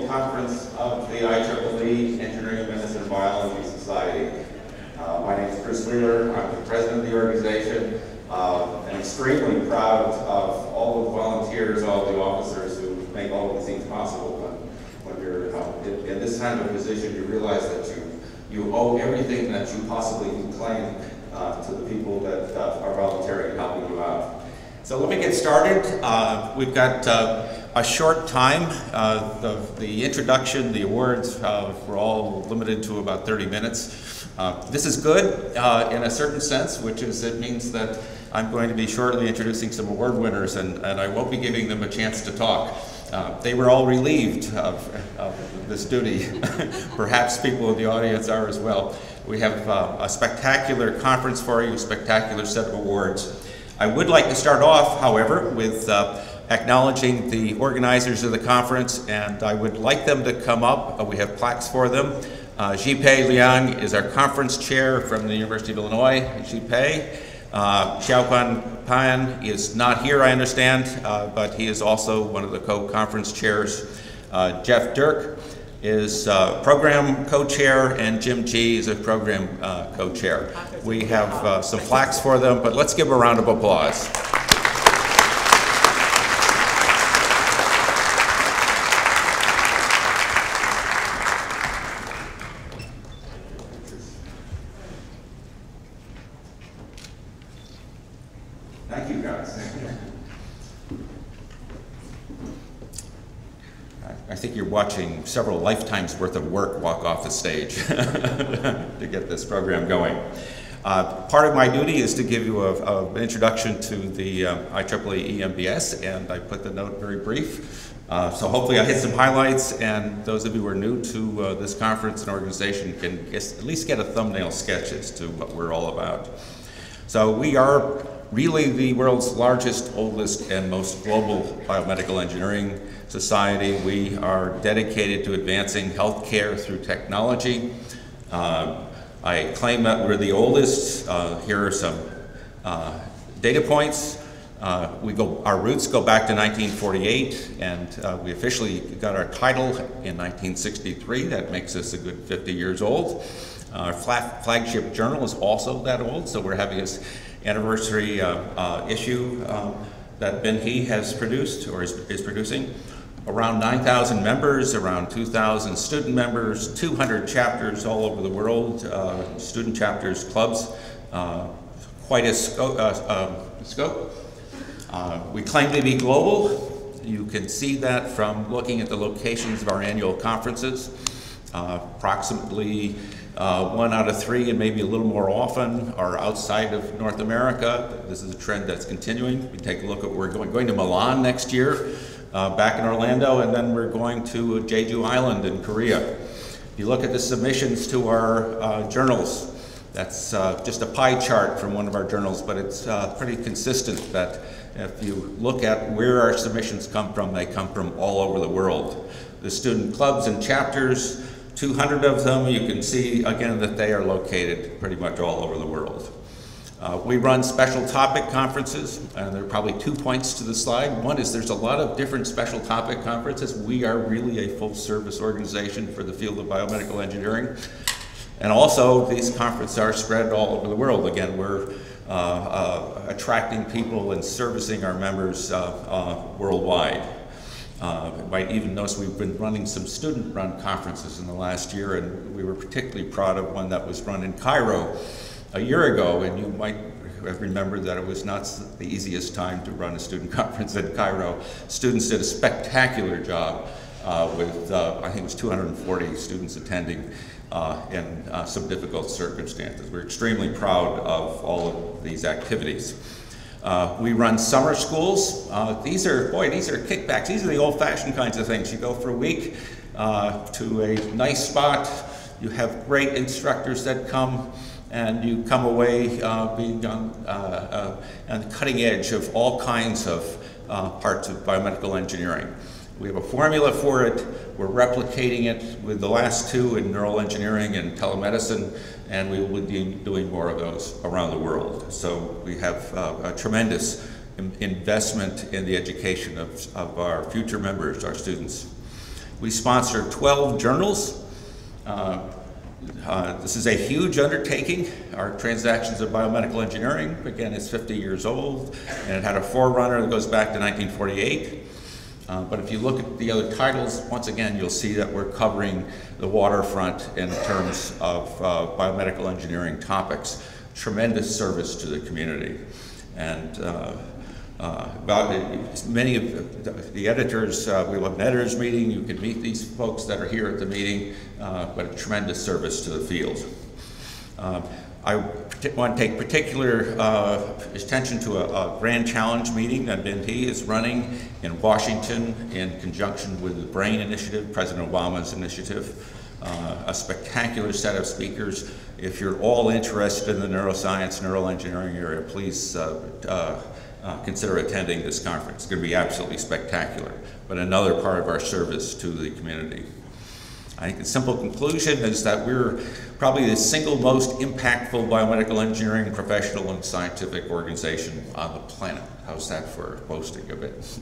annual conference of the IEEE Engineering, Medicine, and Biology Society. My name is Chris Wheeler. I'm the president of the organization, and extremely proud of all the volunteers, all the officers who make all of these things possible. When you're in this kind of a position, you realize that you owe everything that you possibly can claim to the people that are volunteering and helping you out. So let me get started. We've got a short time. The introduction, the awards, were all limited to about 30 minutes. This is good in a certain sense, which is it means that I'm going to be shortly introducing some award winners, and I won't be giving them a chance to talk. They were all relieved of this duty. Perhaps people in the audience are as well. We have a spectacular conference for you, a spectacular set of awards. I would like to start off, however, with acknowledging the organizers of the conference, and I would like them to come up. We have plaques for them. Zhi-Pei Liang is our conference chair from the University of Illinois. Zhi-Pei. Xiaoquan Pan is not here, I understand, but he is also one of the co-conference chairs. Jeff Dirk is program co-chair, and Jim G is a program co-chair. We have some plaques for them, but let's give a round of applause. Thank you, guys. I think you're watching several lifetimes worth of work walk off the stage to get this program going. Part of my duty is to give you an introduction to the IEEE EMBS, and I put the note very brief. So hopefully I hit some highlights, and those of you who are new to this conference and organization can at least get a thumbnail sketch as to what we're all about. So we are really the world's largest, oldest, and most global biomedical engineering society. We are dedicated to advancing healthcare through technology. I claim that we're the oldest. Here are some data points. Our roots go back to 1948, and we officially got our title in 1963. That makes us a good 50 years old. Our flagship journal is also that old, so we're having this anniversary issue that Ben He has produced, or is producing. Around 9,000 members, around 2,000 student members, 200 chapters all over the world, student chapters, clubs, quite a scope. We claim to be global. You can see that from looking at the locations of our annual conferences. Approximately 1 out of 3, and maybe a little more often, are outside of North America. This is a trend that's continuing. We take a look at we're going to Milan next year, back in Orlando, and then we're going to Jeju Island in Korea. If you look at the submissions to our journals, that's just a pie chart from one of our journals, but it's pretty consistent that if you look at where our submissions come from, they come from all over the world. The student clubs and chapters, 200 of them, you can see again that they are located pretty much all over the world. We run special topic conferences, and there are probably 2 points to the slide. One is there's a lot of different special topic conferences. We are really a full service organization for the field of biomedical engineering. And also these conferences are spread all over the world. Again, we're attracting people and servicing our members worldwide. You might even notice we've been running some student-run conferences in the last year, and we were particularly proud of one that was run in Cairo a year ago, and you might have remembered that it was not the easiest time to run a student conference in Cairo. Students did a spectacular job with, I think it was 240 students attending in some difficult circumstances. We're extremely proud of all of these activities. We run summer schools. These are kickbacks. These are the old-fashioned kinds of things. You go for a week to a nice spot. You have great instructors that come, and you come away being on the cutting edge of all kinds of parts of biomedical engineering. We have a formula for it. We're replicating it with the last 2 in neural engineering and telemedicine, and we will be doing more of those around the world. So we have a tremendous investment in the education of our future members, our students. We sponsor 12 journals. This is a huge undertaking. Our Transactions of Biomedical Engineering, again, is 50 years old, and it had a forerunner that goes back to 1948. But if you look at the other titles, once again, you'll see that we're covering the waterfront in terms of biomedical engineering topics. Tremendous service to the community. And many of the editors, we have an editors meeting. You can meet these folks that are here at the meeting, but a tremendous service to the field. I want to take particular attention to a grand challenge meeting that BNP is running in Washington in conjunction with the BRAIN Initiative, President Obama's initiative. A spectacular set of speakers. If you're all interested in the neuroscience, neuroengineering area, please consider attending this conference. It's going to be absolutely spectacular, but another part of our service to the community. I think the simple conclusion is that we're probably the single most impactful biomedical engineering professional and scientific organization on the planet. How's that for boasting a bit?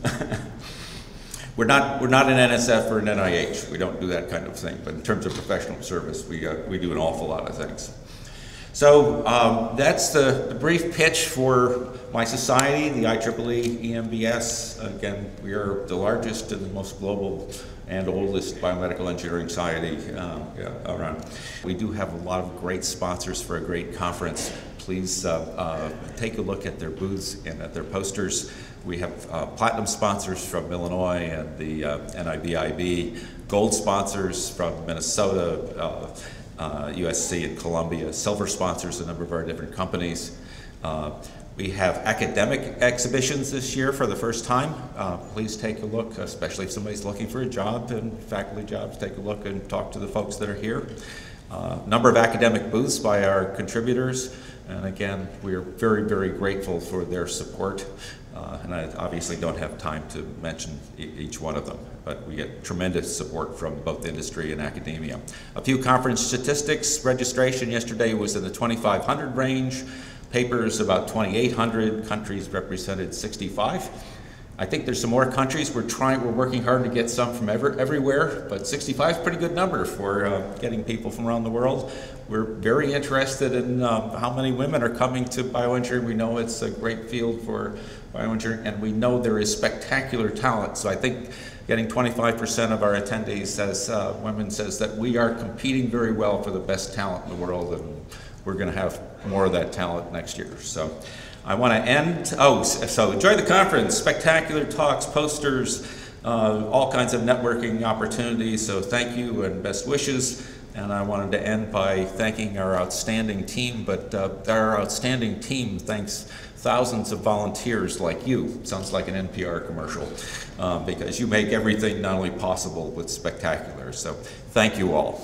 We're not an NSF or an NIH. We don't do that kind of thing. But in terms of professional service, we do an awful lot of things. So that's the brief pitch for my society, the IEEE EMBS. Again, we are the largest and the most global and oldest biomedical engineering society around. We do have a lot of great sponsors for a great conference. Please take a look at their booths and at their posters. We have platinum sponsors from Illinois and the NIBIB, gold sponsors from Minnesota, USC and Columbia, silver sponsors a number of our different companies. We have academic exhibitions this year for the first time. Please take a look, especially if somebody's looking for a job and faculty jobs, take a look and talk to the folks that are here. Number of academic booths by our contributors. And again, we are very, very grateful for their support. And I obviously don't have time to mention each one of them, but we get tremendous support from both industry and academia. A few conference statistics. Registration yesterday was in the 2,500 range. Papers about 2,800. Countries represented 65. I think there's some more countries. We're working hard to get some from everywhere, but 65 is a pretty good number for getting people from around the world. We're very interested in how many women are coming to bioengineering. We know it's a great field for bioengineering, and we know there is spectacular talent. So I think getting 25% of our attendees as women says that we are competing very well for the best talent in the world, and we're going to have more of that talent next year. So I want to end, so enjoy the conference, spectacular talks, posters, all kinds of networking opportunities, so thank you and best wishes. And I wanted to end by thanking our outstanding team, but our outstanding team thanks thousands of volunteers like you. Sounds like an NPR commercial, because you make everything not only possible but spectacular. So thank you all.